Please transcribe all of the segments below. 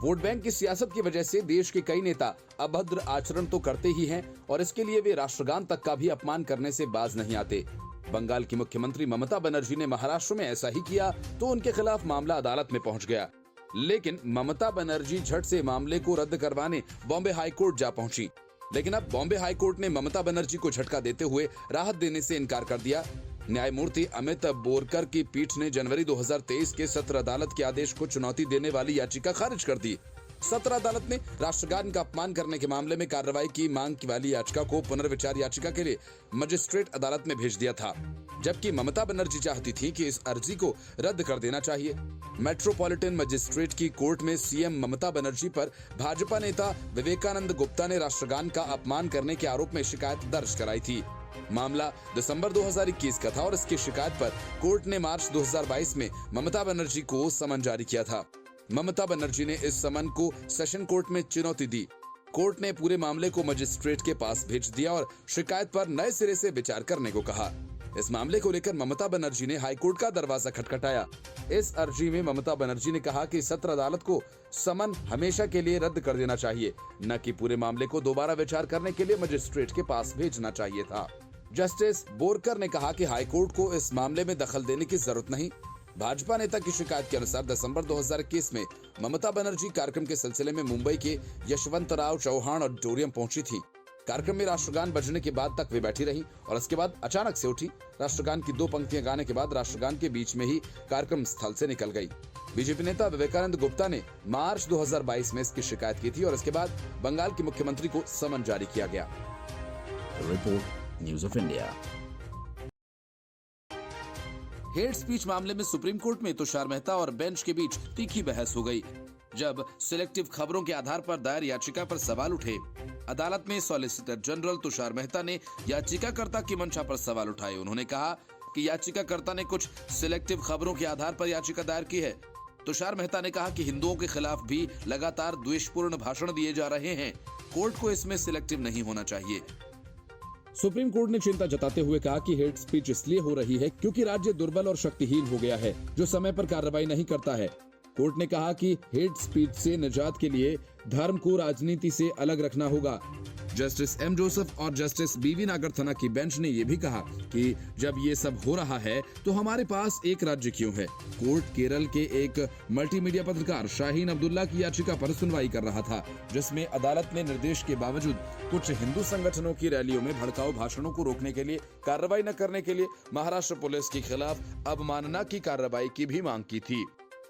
Vote bank की सियासत की वजह से देश के कई नेता अभद्र आचरण तो करते ही हैं और इसके लिए वे राष्ट्रगान तक का भी अपमान करने से बाज नहीं आते। बंगाल की मुख्यमंत्री ममता बनर्जी ने महाराष्ट्र में ऐसा ही किया तो उनके खिलाफ मामला अदालत में पहुंच गया, लेकिन ममता बनर्जी झट से मामले को रद्द करवाने बॉम्बे हाईकोर्ट जा पहुंची। लेकिन अब बॉम्बे हाईकोर्ट ने ममता बनर्जी को झटका देते हुए राहत देने से इनकार कर दिया। न्यायमूर्ति अमित बोरकर की पीठ ने जनवरी 2023 के सत्र अदालत के आदेश को चुनौती देने वाली याचिका खारिज कर दी। सत्र अदालत ने राष्ट्रगान का अपमान करने के मामले में कार्रवाई की मांग वाली याचिका को पुनर्विचार याचिका के लिए मजिस्ट्रेट अदालत में भेज दिया था, जबकि ममता बनर्जी चाहती थी कि इस अर्जी को रद्द कर देना चाहिए। मेट्रोपॉलिटन मजिस्ट्रेट की कोर्ट में सीएम ममता बनर्जी पर भाजपा नेता विवेकानंद गुप्ता ने राष्ट्रगान का अपमान करने के आरोप में शिकायत दर्ज कराई थी। मामला दिसंबर 2021 का था और इसकी शिकायत पर कोर्ट ने मार्च 2022 में ममता बनर्जी को समन जारी किया था। ममता बनर्जी ने इस समन को सेशन कोर्ट में चुनौती दी। कोर्ट ने पूरे मामले को मजिस्ट्रेट के पास भेज दिया और शिकायत पर नए सिरे से विचार करने को कहा। इस मामले को लेकर ममता बनर्जी ने हाईकोर्ट का दरवाजा खटखटाया। इस अर्जी में ममता बनर्जी ने कहा कि सत्र अदालत को समन हमेशा के लिए रद्द कर देना चाहिए, न कि पूरे मामले को दोबारा विचार करने के लिए मजिस्ट्रेट के पास भेजना चाहिए था। जस्टिस बोरकर ने कहा कि हाईकोर्ट को इस मामले में दखल देने की जरूरत नहीं। भाजपा नेता की शिकायत के अनुसार दिसंबर 2021 में ममता बनर्जी कार्यक्रम के सिलसिले में मुंबई के यशवंतराव चौहान ऑडिटोरियम पहुंची थी। कार्यक्रम में राष्ट्रगान बजने के बाद तक वे बैठी रहीं और इसके बाद अचानक से उठी। राष्ट्रगान की 2 पंक्तियां गाने के बाद राष्ट्रगान के बीच में ही कार्यक्रम स्थल से निकल गई। बीजेपी नेता विवेकानंद गुप्ता ने मार्च 2022 में इसकी शिकायत की थी और इसके बाद बंगाल की मुख्यमंत्री को समन जारी किया गया। Report news of India. Hate speech मामले में सुप्रीम कोर्ट में तुषार मेहता और बेंच के बीच तीखी बहस हो गई। जब सिलेक्टिव खबरों के आधार पर दायर याचिका पर सवाल उठे, अदालत में सॉलिसिटर जनरल तुषार मेहता ने याचिकाकर्ता की मंशा पर सवाल उठाए। उन्होंने कहा कि याचिकाकर्ता ने कुछ सिलेक्टिव खबरों के आधार पर याचिका दायर की है। तुषार मेहता ने कहा कि हिंदुओं के खिलाफ भी लगातार द्वेषपूर्ण भाषण दिए जा रहे हैं। कोर्ट को इसमें सिलेक्टिव नहीं होना चाहिए। सुप्रीम कोर्ट ने चिंता जताते हुए कहा कि हेट स्पीच इसलिए हो रही है क्योंकि राज्य दुर्बल और शक्तिहीन हो गया है, जो समय पर कार्रवाई नहीं करता है। कोर्ट ने कहा कि हेट स्पीच से निजात के लिए धर्म को राजनीति से अलग रखना होगा। जस्टिस एम जोसेफ और जस्टिस बीवी नागरथना की बेंच ने यह भी कहा कि जब ये सब हो रहा है तो हमारे पास एक राज्य क्यों है। कोर्ट केरल के एक मल्टीमीडिया पत्रकार शाहीन अब्दुल्ला की याचिका पर सुनवाई कर रहा था, जिसमें अदालत ने निर्देश के बावजूद कुछ हिंदू संगठनों की रैलियों में भड़काऊ भाषणों को रोकने के लिए कार्रवाई न करने के लिए महाराष्ट्र पुलिस के खिलाफ अवमानना की कार्रवाई की भी मांग की थी।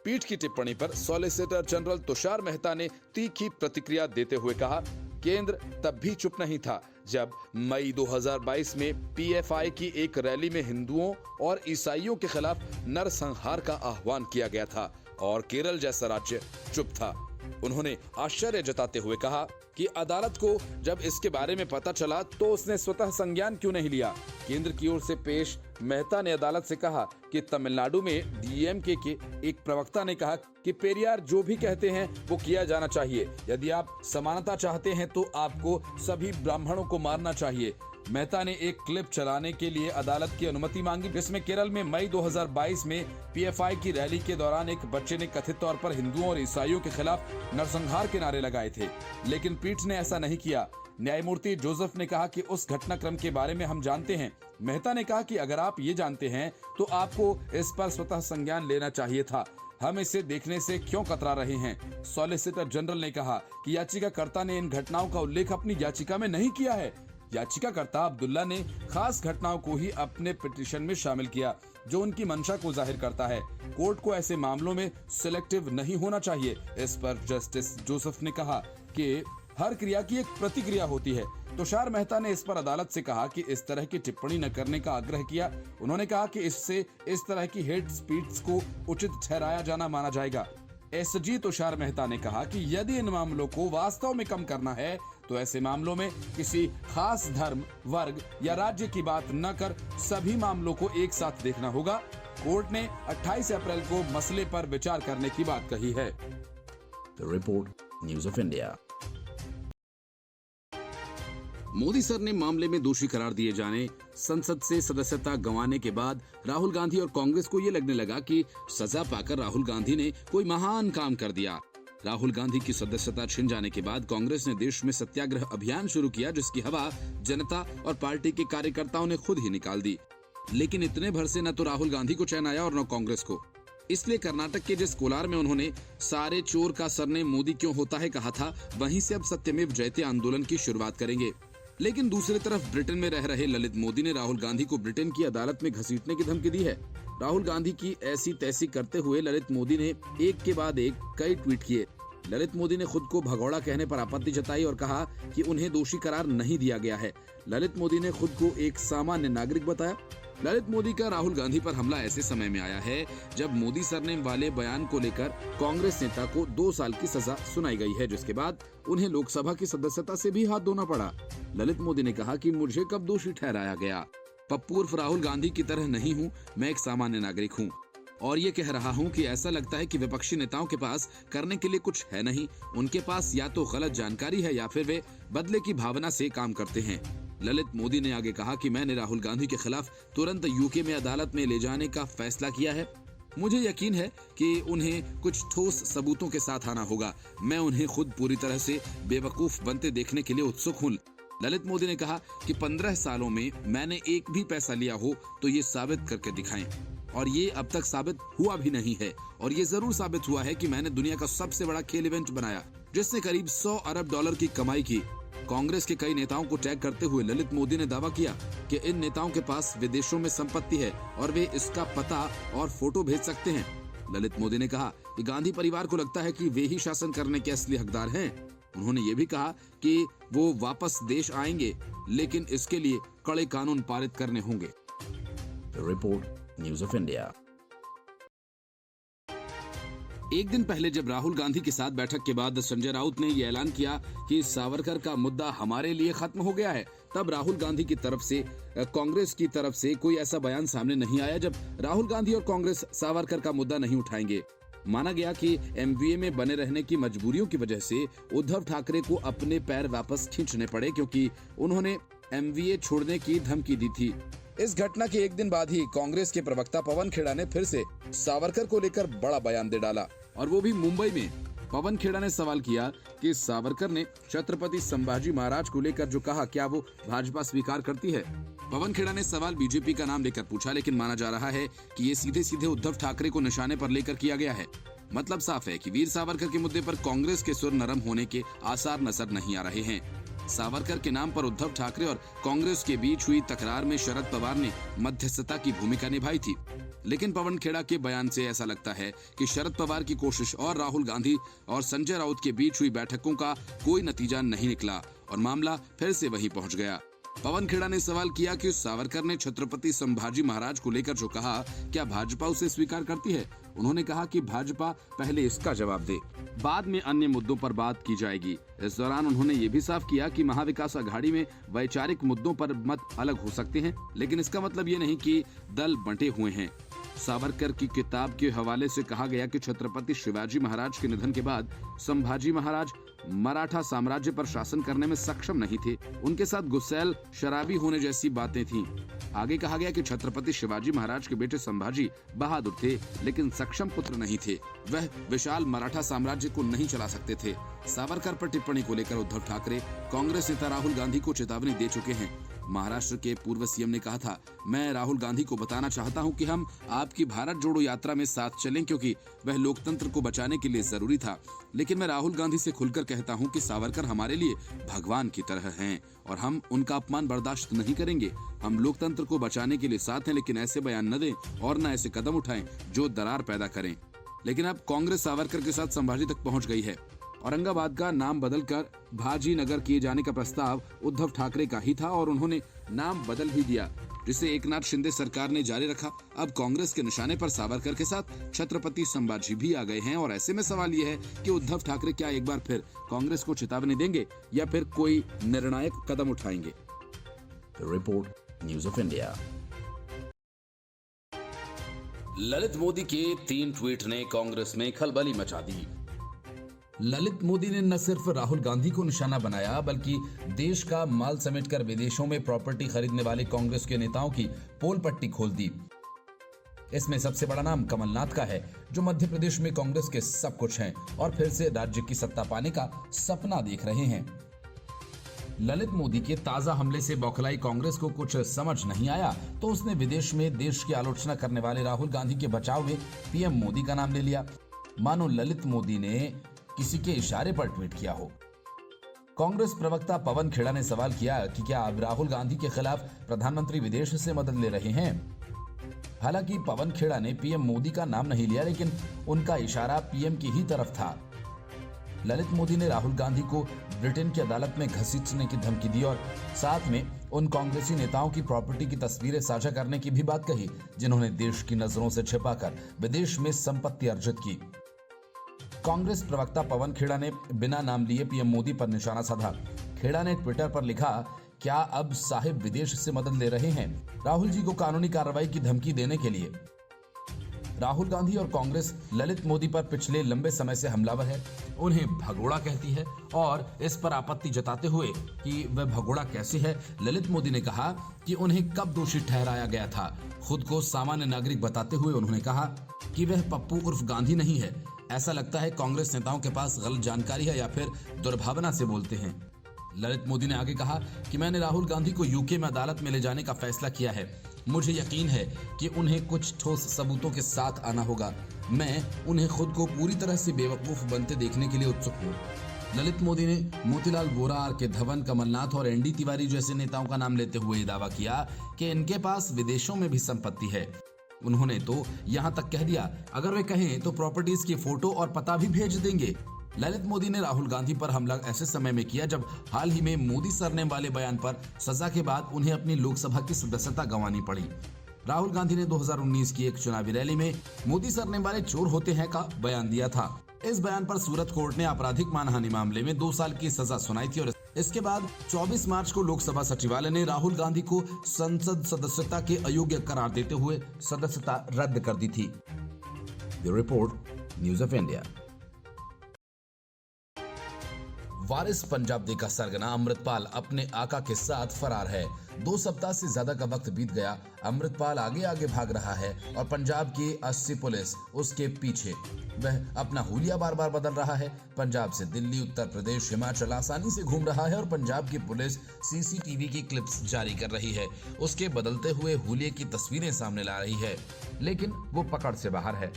पीठ की टिप्पणी पर सॉलिसिटर जनरल तुषार मेहता ने तीखी प्रतिक्रिया देते हुए कहा, केंद्र तब भी चुप नहीं था जब मई 2022 में पीएफआई की एक रैली में हिंदुओं और ईसाइयों के खिलाफ नरसंहार का आह्वान किया गया था और केरल जैसा राज्य चुप था। उन्होंने आश्चर्य जताते हुए कहा कि अदालत को जब इसके बारे में पता चला तो उसने स्वतः संज्ञान क्यों नहीं लिया। केंद्र की ओर से पेश मेहता ने अदालत से कहा कि तमिलनाडु में डीएमके के एक प्रवक्ता ने कहा कि पेरियार जो भी कहते हैं वो किया जाना चाहिए। यदि आप समानता चाहते हैं तो आपको सभी ब्राह्मणों को मारना चाहिए। मेहता ने एक क्लिप चलाने के लिए अदालत की अनुमति मांगी, जिसमें केरल में मई 2022 में पीएफआई की रैली के दौरान एक बच्चे ने कथित तौर पर हिंदुओं और ईसाइयों के खिलाफ नरसंहार के नारे लगाए थे, लेकिन पीठ ने ऐसा नहीं किया। न्यायमूर्ति जोसेफ ने कहा कि उस घटनाक्रम के बारे में हम जानते हैं। मेहता ने कहा कि अगर आप ये जानते हैं तो आपको इस पर स्वतः संज्ञान लेना चाहिए था। हम इसे देखने से क्यों कतरा रहे हैं। सॉलिसिटर जनरल ने कहा कि याचिकाकर्ता ने इन घटनाओं का उल्लेख अपनी याचिका में नहीं किया है। याचिकाकर्ता अब्दुल्ला ने खास घटनाओं को ही अपने पिटीशन में शामिल किया, जो उनकी मंशा को जाहिर करता है। कोर्ट को ऐसे मामलों में सिलेक्टिव नहीं होना चाहिए। इस पर जस्टिस जोसेफ ने कहा कि हर क्रिया की एक प्रतिक्रिया होती है। तुषार मेहता ने इस पर अदालत से कहा कि इस तरह की टिप्पणी न करने का आग्रह किया। उन्होंने कहा कि इससे इस तरह की हेट स्पीच को उचित ठहराया जाना माना जाएगा। एसजी तुषार मेहता ने कहा कि यदि इन मामलों को वास्तव में कम करना है तो ऐसे मामलों में किसी खास धर्म, वर्ग या राज्य की बात न कर सभी मामलों को एक साथ देखना होगा। कोर्ट ने 28 अप्रैल को मसले पर विचार करने की बात कही है। Report news of India. Modi sir ने मामले में दोषी करार दिए जाने, संसद से सदस्यता गंवाने के बाद राहुल गांधी और कांग्रेस को ये लगने लगा कि सजा पाकर राहुल गांधी ने कोई महान काम कर दिया। राहुल गांधी की सदस्यता छिन जाने के बाद कांग्रेस ने देश में सत्याग्रह अभियान शुरू किया, जिसकी हवा जनता और पार्टी के कार्यकर्ताओं ने खुद ही निकाल दी। लेकिन इतने भर से न तो राहुल गांधी को चैन आया और न कांग्रेस को। इसलिए कर्नाटक के जिस कोलार में उन्होंने सारे चोर का सरनेम मोदी क्यों होता है कहा था, वहीं से अब सत्यमेव जयते आंदोलन की शुरुआत करेंगे। लेकिन दूसरी तरफ ब्रिटेन में रह रहे ललित मोदी ने राहुल गांधी को ब्रिटेन की अदालत में घसीटने की धमकी दी है। राहुल गांधी की ऐसी तैसी करते हुए ललित मोदी ने एक के बाद एक कई ट्वीट किए। ललित मोदी ने खुद को भगौड़ा कहने पर आपत्ति जताई और कहा कि उन्हें दोषी करार नहीं दिया गया है। ललित मोदी ने खुद को एक सामान्य नागरिक बताया। ललित मोदी का राहुल गांधी पर हमला ऐसे समय में आया है जब मोदी सरनेम वाले बयान को लेकर कांग्रेस नेता को 2 साल की सजा सुनाई गई है, जिसके बाद उन्हें लोकसभा की सदस्यता से भी हाथ धोना पड़ा। ललित मोदी ने कहा कि मुझे कब दोषी ठहराया गया। पप्पू उर्फ राहुल गांधी की तरह नहीं हूँ, मैं एक सामान्य नागरिक हूँ और ये कह रहा हूँ कि ऐसा लगता है कि विपक्षी नेताओं के पास करने के लिए कुछ है नहीं। उनके पास या तो गलत जानकारी है या फिर वे बदले की भावना से काम करते हैं। ललित मोदी ने आगे कहा कि मैंने राहुल गांधी के खिलाफ तुरंत यूके में अदालत में ले जाने का फैसला किया है। मुझे यकीन है कि उन्हें कुछ ठोस सबूतों के साथ आना होगा। मैं उन्हें खुद पूरी तरह से बेवकूफ बनते देखने के लिए उत्सुक हूँ। ललित मोदी ने कहा कि 15 सालों में मैंने एक भी पैसा लिया हो तो ये साबित करके दिखाएं, और ये अब तक साबित हुआ भी नहीं है। और ये जरूर साबित हुआ है कि मैंने दुनिया का सबसे बड़ा खेल इवेंट बनाया जिसने करीब $100 अरब की कमाई की। कांग्रेस के कई नेताओं को टैग करते हुए ललित मोदी ने दावा किया कि इन नेताओं के पास विदेशों में संपत्ति है और वे इसका पता और फोटो भेज सकते हैं। ललित मोदी ने कहा कि गांधी परिवार को लगता है कि वे ही शासन करने के असली हकदार हैं। उन्होंने ये भी कहा कि वो वापस देश आएंगे, लेकिन इसके लिए कड़े कानून पारित करने होंगे। The report, News of India. एक दिन पहले जब राहुल गांधी के साथ बैठक के बाद संजय राउत ने यह ऐलान किया कि सावरकर का मुद्दा हमारे लिए खत्म हो गया है, तब राहुल गांधी की तरफ से कांग्रेस की तरफ से कोई ऐसा बयान सामने नहीं आया। जब राहुल गांधी और कांग्रेस सावरकर का मुद्दा नहीं उठाएंगे, माना गया कि एमवीए में बने रहने की मजबूरियों की वजह से उद्धव ठाकरे को अपने पैर वापस खींचने पड़े, क्योंकि उन्होंने एमवीए छोड़ने की धमकी दी थी। इस घटना के एक दिन बाद ही कांग्रेस के प्रवक्ता पवन खेड़ा ने फिर से सावरकर को लेकर बड़ा बयान दे डाला, और वो भी मुंबई में। पवन खेड़ा ने सवाल किया कि सावरकर ने छत्रपति संभाजी महाराज को लेकर जो कहा, क्या वो भाजपा स्वीकार करती है। पवन खेड़ा ने सवाल बीजेपी का नाम लेकर पूछा, लेकिन माना जा रहा है कि ये सीधे सीधे उद्धव ठाकरे को निशाने पर लेकर किया गया है। मतलब साफ है कि वीर सावरकर के मुद्दे पर कांग्रेस के सुर नरम होने के आसार नजर नहीं आ रहे हैं। सावरकर के नाम पर उद्धव ठाकरे और कांग्रेस के बीच हुई तकरार में शरद पवार ने मध्यस्थता की भूमिका निभाई थी, लेकिन पवन खेड़ा के बयान से ऐसा लगता है कि शरद पवार की कोशिश और राहुल गांधी और संजय राउत के बीच हुई बैठकों का कोई नतीजा नहीं निकला और मामला फिर से वहीं पहुंच गया। पवन खेड़ा ने सवाल किया कि सावरकर ने छत्रपति संभाजी महाराज को लेकर जो कहा, क्या भाजपा उसे स्वीकार करती है। उन्होंने कहा कि भाजपा पहले इसका जवाब दे, बाद में अन्य मुद्दों पर बात की जाएगी। इस दौरान उन्होंने ये भी साफ किया कि महाविकास अघाड़ी में वैचारिक मुद्दों पर मत अलग हो सकते हैं, लेकिन इसका मतलब ये नहीं कि दल बंटे हुए हैं। सावरकर की किताब के हवाले से कहा गया कि छत्रपति शिवाजी महाराज के निधन के बाद संभाजी महाराज मराठा साम्राज्य पर शासन करने में सक्षम नहीं थे। उनके साथ गुस्सैल, शराबी होने जैसी बातें थीं। आगे कहा गया कि छत्रपति शिवाजी महाराज के बेटे संभाजी बहादुर थे, लेकिन सक्षम पुत्र नहीं थे। वह विशाल मराठा साम्राज्य को नहीं चला सकते थे। सावरकर पर टिप्पणी को लेकर उद्धव ठाकरे कांग्रेस नेता राहुल गांधी को चेतावनी दे चुके हैं। महाराष्ट्र के पूर्व सीएम ने कहा था, मैं राहुल गांधी को बताना चाहता हूं कि हम आपकी भारत जोड़ो यात्रा में साथ चलें, क्योंकि वह लोकतंत्र को बचाने के लिए जरूरी था। लेकिन मैं राहुल गांधी से खुलकर कहता हूं कि सावरकर हमारे लिए भगवान की तरह हैं और हम उनका अपमान बर्दाश्त नहीं करेंगे। हम लोकतंत्र को बचाने के लिए साथ हैं, लेकिन ऐसे बयान न दें और न ऐसे कदम उठाएं जो दरार पैदा करें। लेकिन अब कांग्रेस सावरकर के साथ संभाजी तक पहुंच गई है। औरंगाबाद का नाम बदलकर भाजी नगर किए जाने का प्रस्ताव उद्धव ठाकरे का ही था और उन्होंने नाम बदल भी दिया, जिसे एकनाथ शिंदे सरकार ने जारी रखा। अब कांग्रेस के निशाने पर सावरकर के साथ छत्रपति संभाजी भी आ गए हैं और ऐसे में सवाल यह है कि उद्धव ठाकरे क्या एक बार फिर कांग्रेस को चेतावनी देंगे या फिर कोई निर्णायक कदम उठाएंगे। The report, News of India. Lalit Modi के 3 ट्वीट ने कांग्रेस में खलबली मचा दी। ललित मोदी ने न सिर्फ राहुल गांधी को निशाना बनाया, बल्कि देश का माल समेटकर विदेशों में प्रॉपर्टी खरीदने वाले कांग्रेस के नेताओं की पोल पट्टी खोल दी। इसमें सबसे बड़ा नाम कमलनाथ का है, जो मध्य प्रदेश में कांग्रेस के सब कुछ हैं और फिर से राज्य की सत्ता पाने का सपना देख रहे हैं। ललित मोदी के ताजा हमले से बौखलाई कांग्रेस को कुछ समझ नहीं आया तो उसने विदेश में देश की आलोचना करने वाले राहुल गांधी के बचाव में पीएम मोदी का नाम ले लिया, मानो ललित मोदी ने किसी के इशारे पर ट्वीट किया हो। कांग्रेस प्रवक्ता पवन खेड़ा ने सवाल किया कि क्या अब राहुल गांधी के खिलाफ प्रधानमंत्री विदेश से मदद ले रहे हैं। हालांकि पवन खेड़ा ने पीएम मोदी का नाम नहीं लिया, लेकिन उनका इशारा पीएम की ही तरफ था। ललित मोदी ने राहुल गांधी को ब्रिटेन की अदालत में घसीटने की धमकी दी और साथ में उन कांग्रेसी नेताओं की प्रॉपर्टी की तस्वीरें साझा करने की भी बात कही, जिन्होंने देश की नजरों से छिपाकर विदेश में संपत्ति अर्जित की। कांग्रेस प्रवक्ता पवन खेड़ा ने बिना नाम लिए पीएम मोदी पर निशाना साधा। खेड़ा ने ट्विटर पर लिखा, क्या अब साहिब विदेश से मदद ले रहे हैं राहुल जी को कानूनी कार्रवाई की धमकी देने के लिए। राहुल गांधी और कांग्रेस ललित मोदी पर पिछले लंबे समय से हमलावर है, उन्हें भगोड़ा कहती है और इस पर आपत्ति जताते हुए कि वह भगोड़ा कैसे है, ललित मोदी ने कहा कि उन्हें कब दोषी ठहराया गया था। खुद को सामान्य नागरिक बताते हुए उन्होंने कहा कि वह पप्पू उर्फ गांधी नहीं है। ऐसा लगता है कांग्रेस नेताओं के पास गलत जानकारी है या फिर दुर्भावना से बोलते हैं। ललित मोदी ने आगे कहा कि मैंने राहुल गांधी को यूके में अदालत में ले जाने का फैसला किया है। मुझे यकीन है कि उन्हें कुछ ठोस सबूतों के साथ आना होगा। मैं उन्हें खुद को पूरी तरह से बेवकूफ बनते देखने के लिए उत्सुक हूँ। ललित मोदी ने मोतीलाल वोरा, आर.के. धवन, कमलनाथ और एनडी तिवारी जैसे नेताओं का नाम लेते हुए दावा किया कि इनके पास विदेशों में भी संपत्ति है। उन्होंने तो यहाँ तक कह दिया, अगर वे कहें तो प्रॉपर्टीज की फोटो और पता भी भेज देंगे। ललित मोदी ने राहुल गांधी पर हमला ऐसे समय में किया जब हाल ही में मोदी सरनेम वाले बयान पर सजा के बाद उन्हें अपनी लोकसभा की सदस्यता गंवानी पड़ी। राहुल गांधी ने 2019 की एक चुनावी रैली में मोदी सरनेम वाले चोर होते हैं का बयान दिया था। इस बयान पर सूरत कोर्ट ने आपराधिक मानहानि मामले में 2 साल की सजा सुनाई थी और इसके बाद 24 मार्च को लोकसभा सचिवालय ने राहुल गांधी को संसद सदस्यता के अयोग्य करार देते हुए सदस्यता रद्द कर दी थी। The report, News of India. Waris Punjab day का सरगना अमृतपाल अपने आका के साथ फरार है। 2 सप्ताह से ज्यादा का वक्त बीत गया। अमृतपाल आगे आगे भाग रहा है और पंजाब की 80 पुलिस उसके पीछे। वह अपना हुलिया बार बार बदल रहा है। पंजाब से दिल्ली, उत्तर प्रदेश, हिमाचल आसानी से घूम रहा है और पंजाब की पुलिस सीसीटीवी की क्लिप्स जारी कर रही है। उसके बदलते हुए हुलिये की तस्वीरें सामने ला रही है, लेकिन वो पकड़ से बाहर है।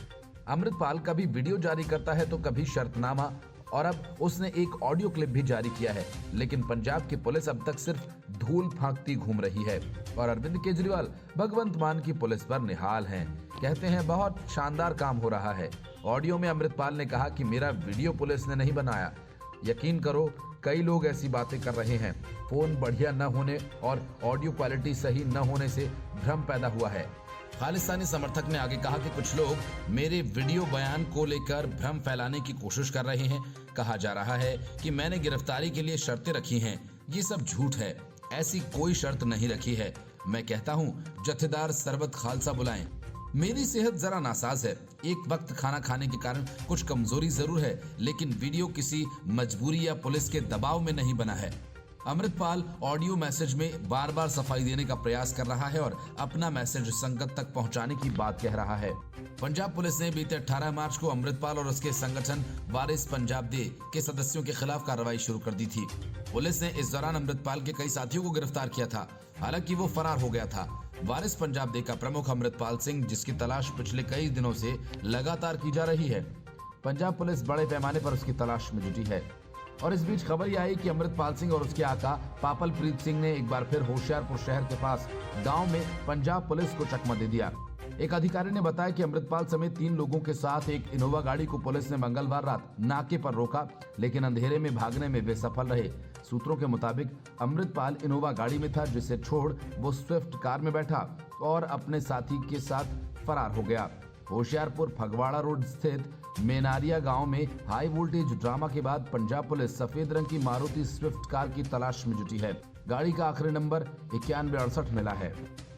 अमृतपाल कभी वीडियो जारी करता है तो कभी शर्तनामा, और अब उसने एक ऑडियो क्लिप भी जारी किया है। लेकिन पंजाब की पुलिस अब तक सिर्फ धूल फांकती घूम रही है और अरविंद केजरीवाल भगवंत मान की पुलिस पर निहाल हैं। कहते हैं बहुत शानदार काम हो रहा है। ऑडियो में अमृतपाल ने कहा कि मेरा वीडियो पुलिस ने नहीं बनाया। यकीन करो, कई लोग ऐसी बातें कर रहे हैं। फोन बढ़िया न होने और ऑडियो क्वालिटी सही न होने से भ्रम पैदा हुआ है। खालिस्तानी समर्थक ने आगे कहा कि कुछ लोग मेरे वीडियो बयान को लेकर भ्रम फैलाने की कोशिश कर रहे हैं। कहा जा रहा है कि मैंने गिरफ्तारी के लिए शर्तें रखी हैं। ये सब झूठ है, ऐसी कोई शर्त नहीं रखी है। मैं कहता हूँ जत्थेदार सरबत खालसा बुलाएं। मेरी सेहत जरा नासाज है। एक वक्त खाना खाने के कारण कुछ कमजोरी जरूर है, लेकिन वीडियो किसी मजबूरी या पुलिस के दबाव में नहीं बना है। अमृतपाल ऑडियो मैसेज में बार बार सफाई देने का प्रयास कर रहा है और अपना मैसेज संगत तक पहुंचाने की बात कह रहा है। पंजाब पुलिस ने बीते 18 मार्च को अमृतपाल और उसके संगठन वारिस पंजाब डे के सदस्यों के खिलाफ कार्रवाई शुरू कर दी थी। पुलिस ने इस दौरान अमृतपाल के कई साथियों को गिरफ्तार किया था, हालांकि वो फरार हो गया था। वारिस पंजाब डे का प्रमुख अमृतपाल सिंह, जिसकी तलाश पिछले कई दिनों से लगातार की जा रही है। पंजाब पुलिस बड़े पैमाने पर उसकी तलाश में जुटी है और इस बीच खबर यह आई कि अमृतपाल सिंह और उसके आका पापलप्रीत सिंह ने एक बार फिर होशियारपुर शहर के पास गांव में पंजाब पुलिस को चकमा दे दिया। एक अधिकारी ने बताया कि अमृतपाल समेत 3 लोगों के साथ एक इनोवा गाड़ी को पुलिस ने मंगलवार रात नाके पर रोका, लेकिन अंधेरे में भागने में वे सफल रहे। सूत्रों के मुताबिक अमृतपाल इनोवा गाड़ी में था, जिसे छोड़ वो स्विफ्ट कार में बैठा और अपने साथी के साथ फरार हो गया। होशियारपुर फगवाड़ा रोड स्थित मेनारिया गांव में हाई वोल्टेज ड्रामा के बाद पंजाब पुलिस सफेद रंग की मारुति स्विफ्ट कार की तलाश में जुटी है। गाड़ी का आखिरी नंबर 9168 मिला है।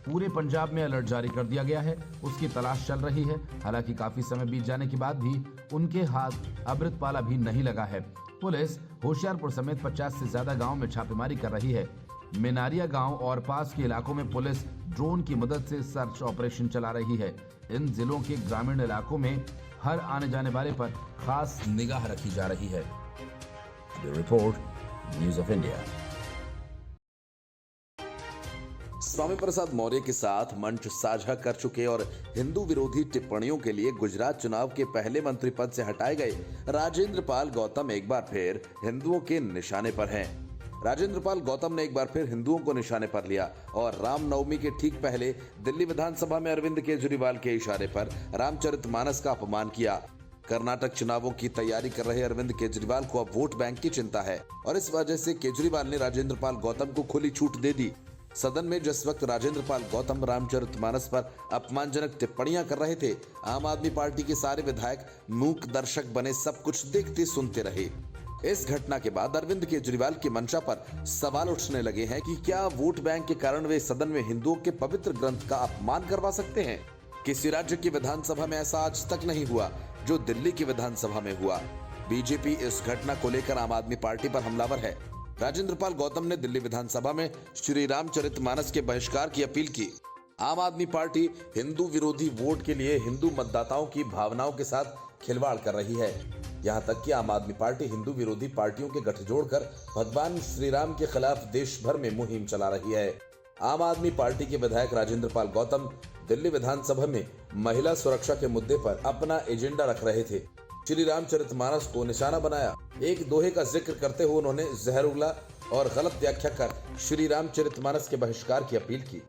पूरे पंजाब में अलर्ट जारी कर दिया गया है। उसकी तलाश चल रही है। हालांकि काफी समय बीत जाने के बाद भी उनके हाथ अमृतपाल अभी नहीं लगा है। पुलिस होशियारपुर समेत 50 से ज्यादा गाँव में छापेमारी कर रही है। मिनारिया गांव और पास के इलाकों में पुलिस ड्रोन की मदद से सर्च ऑपरेशन चला रही है। इन जिलों के ग्रामीण इलाकों में हर आने जाने वाले पर खास निगाह रखी जा रही है। Bureau report, news of India. Swami Prasad Maurya के साथ मंच साझा कर चुके और हिंदू विरोधी टिप्पणियों के लिए गुजरात चुनाव के पहले मंत्री पद से हटाए गए राजेंद्र पाल गौतम एक बार फिर हिंदुओं के निशाने पर हैं। राजेंद्र पाल गौतम ने एक बार फिर हिंदुओं को निशाने पर लिया और रामनवमी के ठीक पहले दिल्ली विधानसभा में अरविंद केजरीवाल के इशारे पर रामचरितमानस का अपमान किया। कर्नाटक चुनावों की तैयारी कर रहे अरविंद केजरीवाल को अब वोट बैंक की चिंता है और इस वजह से केजरीवाल ने राजेंद्र पाल गौतम को खुली छूट दे दी। सदन में जिस वक्त राजेंद्र पाल गौतम रामचरितमानस पर अपमानजनक टिप्पणियां कर रहे थे, आम आदमी पार्टी के सारे विधायक मूक दर्शक बने सब कुछ देखते सुनते रहे। इस घटना के बाद अरविंद केजरीवाल की मंशा पर सवाल उठने लगे हैं कि क्या वोट बैंक के कारण वे सदन में हिंदुओं के पवित्र ग्रंथ का अपमान करवा सकते हैं। किसी राज्य की विधानसभा में ऐसा आज तक नहीं हुआ जो दिल्ली की विधानसभा में हुआ। बीजेपी इस घटना को लेकर आम आदमी पार्टी पर हमलावर है। राजेंद्र पाल गौतम ने दिल्ली विधानसभा में श्री रामचरितमानस के बहिष्कार की अपील की। आम आदमी पार्टी हिंदू विरोधी वोट के लिए हिंदू मतदाताओं की भावनाओं के साथ खिलवाड़ कर रही है। यहां तक कि आम आदमी पार्टी हिंदू विरोधी पार्टियों के गठजोड़ कर भगवान श्री राम के खिलाफ देश भर में मुहिम चला रही है। आम आदमी पार्टी के विधायक राजेंद्र पाल गौतम दिल्ली विधानसभा में महिला सुरक्षा के मुद्दे पर अपना एजेंडा रख रहे थे। श्री रामचरितमानस को निशाना बनाया। एक दोहे का जिक्र करते हुए उन्होंने जहर उगला और गलत व्याख्या कर श्री रामचरितमानस के बहिष्कार की अपील की।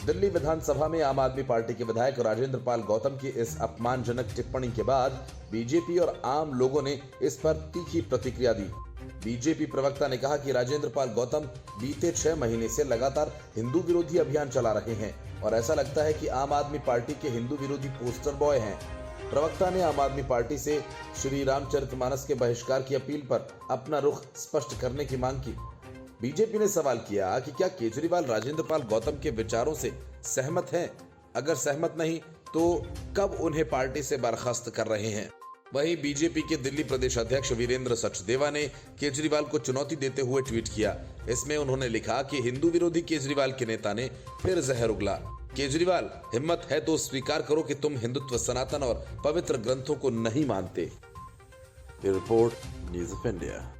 दिल्ली विधानसभा में आम आदमी पार्टी के विधायक राजेंद्र पाल गौतम की इस अपमानजनक टिप्पणी के बाद बीजेपी और आम लोगों ने इस पर तीखी प्रतिक्रिया दी। बीजेपी प्रवक्ता ने कहा कि राजेंद्र पाल गौतम बीते 6 महीने से लगातार हिंदू विरोधी अभियान चला रहे हैं और ऐसा लगता है कि आम आदमी पार्टी के हिंदू विरोधी पोस्टर बॉय हैं। प्रवक्ता ने आम आदमी पार्टी से श्री रामचरितमानस के बहिष्कार की अपील पर अपना रुख स्पष्ट करने की मांग की। बीजेपी ने सवाल किया कि क्या केजरीवाल राजेंद्र पाल गौतम के विचारों से सहमत हैं? अगर सहमत नहीं तो कब उन्हें पार्टी से बर्खास्त कर रहे हैं? वहीं बीजेपी के दिल्ली प्रदेश अध्यक्ष वीरेंद्र सचदेवा ने केजरीवाल को चुनौती देते हुए ट्वीट किया। इसमें उन्होंने लिखा कि हिंदू विरोधी केजरीवाल के नेता ने फिर जहर उगला। केजरीवाल, हिम्मत है तो स्वीकार करो कि तुम हिंदुत्व, सनातन और पवित्र ग्रंथों को नहीं मानते। Report, news of India.